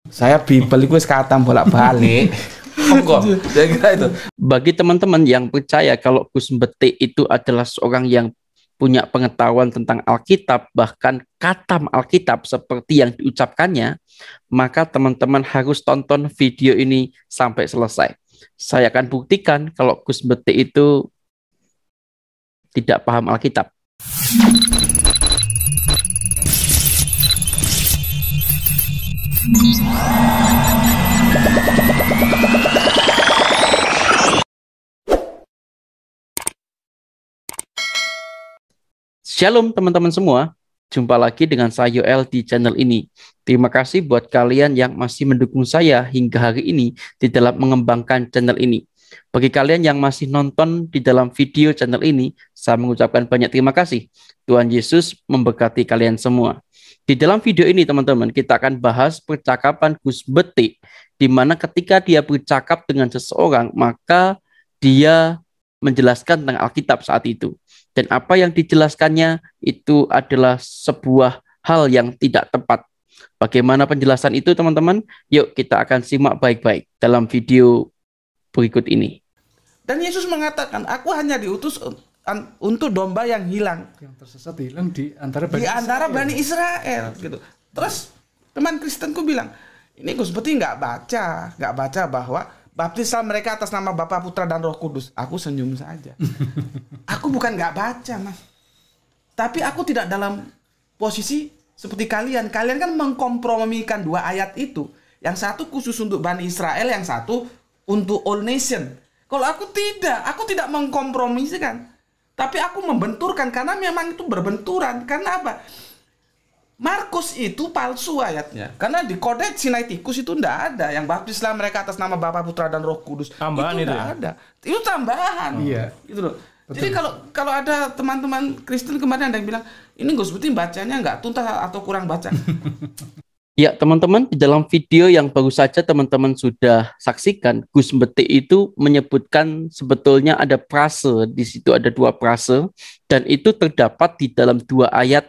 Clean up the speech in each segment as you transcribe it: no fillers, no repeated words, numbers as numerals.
Saya Bible itu katam bolak-balik. Monggo, saya kira itu. Bagi teman-teman yang percaya kalau Gus Mbeti itu adalah seorang yang punya pengetahuan tentang Alkitab, bahkan katam Alkitab seperti yang diucapkannya, maka teman-teman harus tonton video ini sampai selesai. Saya akan buktikan kalau Gus Mbeti itu tidak paham Alkitab. Shalom teman-teman semua, jumpa lagi dengan saya Yoel di channel ini. Terima kasih buat kalian yang masih mendukung saya hingga hari ini di dalam mengembangkan channel ini. Bagi kalian yang masih nonton di dalam video channel ini, saya mengucapkan banyak terima kasih. Tuhan Yesus memberkati kalian semua. Di dalam video ini teman-teman, kita akan bahas percakapan Gus Mbeti, di mana ketika dia bercakap dengan seseorang, maka dia menjelaskan tentang Alkitab saat itu. Dan apa yang dijelaskannya itu adalah sebuah hal yang tidak tepat. Bagaimana penjelasan itu teman-teman? Yuk kita akan simak baik-baik dalam video berikut ini. Dan Yesus mengatakan, aku hanya diutus untuk domba yang hilang. Yang tersesat hilang di antara Bani Israel. Gitu. Terus teman Kristenku bilang, ini Gus Mbeti nggak baca bahwa baptislah mereka atas nama Bapa, Putra, dan Roh Kudus. Aku senyum saja. Aku bukan nggak baca, Mas. Tapi aku tidak dalam posisi seperti kalian. Kalian kan mengkompromikan dua ayat itu. Yang satu khusus untuk Bani Israel, yang satu untuk all nation. Kalau aku tidak mengkompromisikan. Tapi aku membenturkan karena memang itu berbenturan. Karena apa? Markus itu palsu ayatnya. Karena di Kodeks Sinaiticus itu tidak ada. Yang baptislah mereka atas nama Bapa, Putra, dan Roh Kudus. Tambahan itu ya? ada. Itu tambahan. Iya. Gitu loh. Betul. Jadi kalau ada teman-teman Kristen kemarin ada yang bilang, ini Gus Mbeti bacanya nggak tuntas atau kurang baca. Ya teman-teman, di dalam video yang baru saja teman-teman sudah saksikan, Gus Mbeti itu menyebutkan sebetulnya ada frase, di situ ada dua frase, dan itu terdapat di dalam dua ayat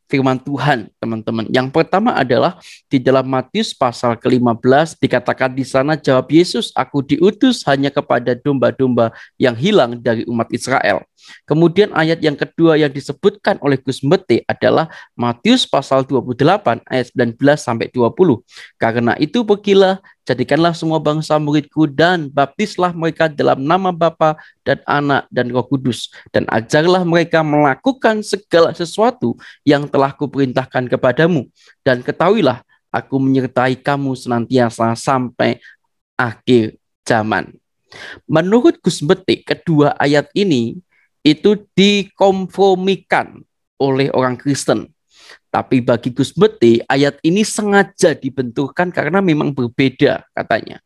firman Tuhan, teman-teman. Yang pertama adalah di dalam Matius pasal ke-15 dikatakan di sana, jawab Yesus, aku diutus hanya kepada domba-domba yang hilang dari umat Israel. Kemudian ayat yang kedua yang disebutkan oleh Gus Mbeti adalah Matius pasal 28 ayat 19 sampai 20. Karena itu pergilah, jadikanlah semua bangsa muridku dan baptislah mereka dalam nama Bapa dan Anak dan Roh Kudus, dan ajarlah mereka melakukan segala sesuatu yang telah kuperintahkan kepadamu, dan ketahuilah aku menyertai kamu senantiasa sampai akhir zaman. Menurut Gus Mbeti, kedua ayat ini itu dikompromikan oleh orang Kristen. Tapi bagi Gus Mbeti, ayat ini sengaja dibenturkan karena memang berbeda katanya.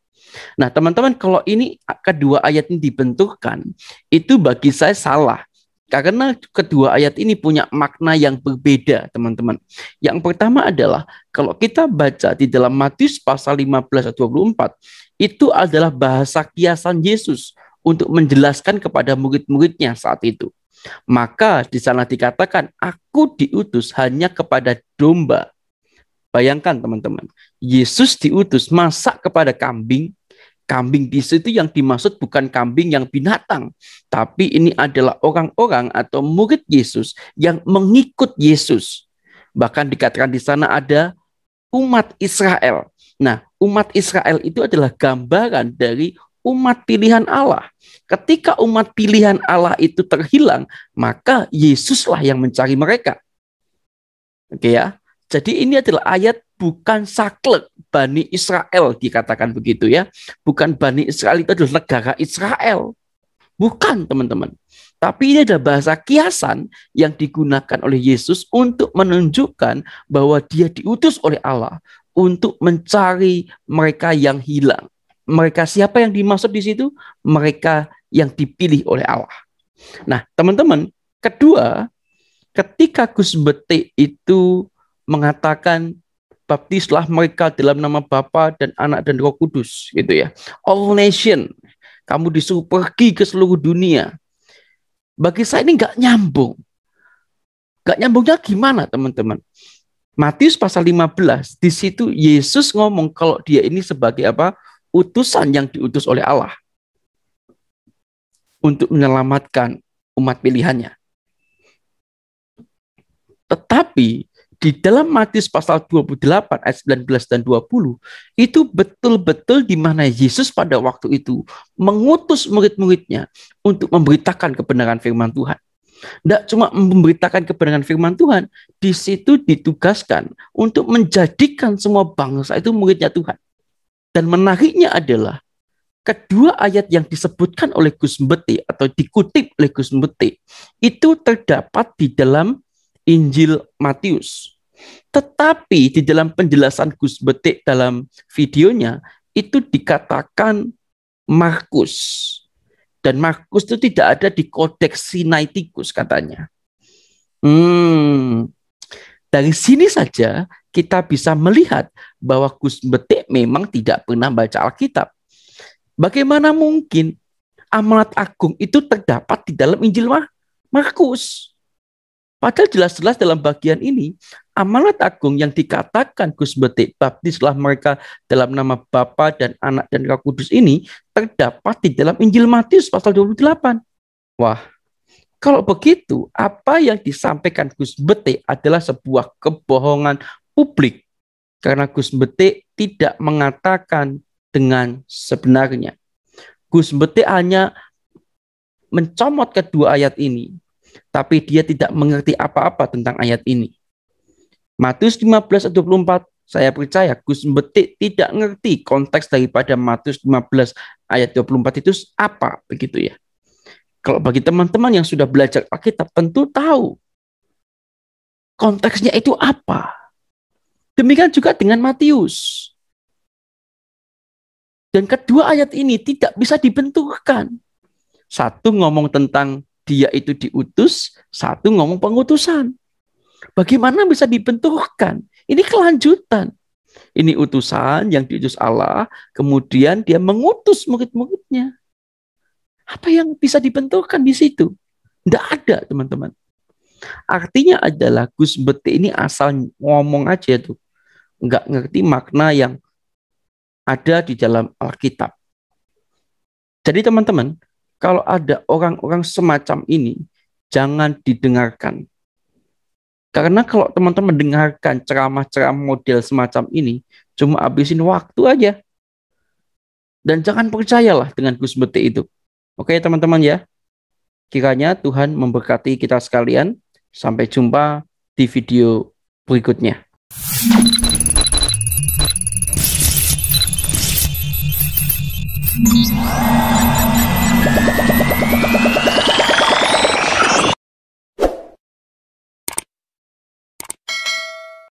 Nah teman-teman, kalau ini kedua ayat ini dibenturkan, itu bagi saya salah. Karena kedua ayat ini punya makna yang berbeda teman-teman. Yang pertama adalah, kalau kita baca di dalam Matius pasal 15 ayat 24, itu adalah bahasa kiasan Yesus untuk menjelaskan kepada murid-muridnya saat itu. Maka di sana dikatakan, aku diutus hanya kepada domba. Bayangkan teman-teman, Yesus diutus masa kepada kambing. Kambing di situ yang dimaksud bukan kambing yang binatang, tapi ini adalah orang-orang atau murid Yesus yang mengikut Yesus. Bahkan dikatakan di sana ada umat Israel. Nah, umat Israel itu adalah gambaran dari umat pilihan Allah. Ketika umat pilihan Allah itu terhilang, maka Yesuslah yang mencari mereka. Oke ya. Jadi ini adalah ayat bukan saklek Bani Israel, dikatakan begitu ya. Bukan Bani Israel itu adalah negara Israel. Bukan teman-teman. Tapi ini adalah bahasa kiasan yang digunakan oleh Yesus untuk menunjukkan bahwa dia diutus oleh Allah untuk mencari mereka yang hilang. Mereka siapa yang dimaksud di situ? Mereka yang dipilih oleh Allah. Nah, teman-teman, kedua, ketika Gus Mbeti itu mengatakan baptislah mereka dalam nama Bapa dan Anak dan Roh Kudus, gitu ya. All nation, kamu disuruh pergi ke seluruh dunia. Bagi saya ini nggak nyambung. Nggak nyambungnya gimana, teman-teman? Matius pasal 15, di situ Yesus ngomong kalau dia ini sebagai apa? Utusan yang diutus oleh Allah untuk menyelamatkan umat pilihannya. Tetapi di dalam Matius pasal 28 ayat 19 dan 20 itu betul-betul di mana Yesus pada waktu itu mengutus murid-muridnya untuk memberitakan kebenaran firman Tuhan. Tidak cuma memberitakan kebenaran firman Tuhan, di situ ditugaskan untuk menjadikan semua bangsa itu muridnya Tuhan. Dan menariknya adalah kedua ayat yang disebutkan oleh Gus Mbeti atau dikutip oleh Gus Mbeti itu terdapat di dalam Injil Matius. Tetapi di dalam penjelasan Gus Mbeti dalam videonya itu dikatakan Markus. Dan Markus itu tidak ada di Kodeks Sinaiticus katanya. Dari sini saja kita bisa melihat bahwa Gus Mbeti memang tidak pernah baca Alkitab. Bagaimana mungkin amanat agung itu terdapat di dalam Injil Markus? Padahal jelas-jelas dalam bagian ini, amanat agung yang dikatakan Gus Mbeti, baptislah mereka dalam nama Bapa dan Anak dan Roh Kudus ini, terdapat di dalam Injil Matius pasal 28. Wah, kalau begitu, apa yang disampaikan Gus Mbeti adalah sebuah kebohongan publik. Karena Gus Mbeti tidak mengatakan dengan sebenarnya. Gus Mbeti hanya mencomot kedua ayat ini, tapi dia tidak mengerti apa-apa tentang ayat ini. Matius 15 ayat 24, saya percaya Gus Mbeti tidak ngerti konteks daripada Matius 15 ayat 24 itu apa, begitu ya. Kalau bagi teman-teman yang sudah belajar Alkitab tentu tahu konteksnya itu apa. Demikian juga dengan Matius. Dan kedua ayat ini tidak bisa dibenturkan. Satu ngomong tentang dia itu diutus, satu ngomong pengutusan. Bagaimana bisa dibenturkan? Ini kelanjutan. Ini utusan yang diutus Allah, kemudian dia mengutus murid-muridnya. Apa yang bisa dibenturkan di situ? Tidak ada, teman-teman. Artinya adalah Gus Mbeti ini asal ngomong aja tuh. Nggak ngerti makna yang ada di dalam Alkitab. Jadi teman-teman, kalau ada orang-orang semacam ini, jangan didengarkan. Karena kalau teman-teman mendengarkan ceramah-ceramah model semacam ini, cuma habisin waktu aja. Dan jangan percayalah dengan Gus Mbeti itu. Oke teman-teman ya. Kiranya Tuhan memberkati kita sekalian. Sampai jumpa di video berikutnya.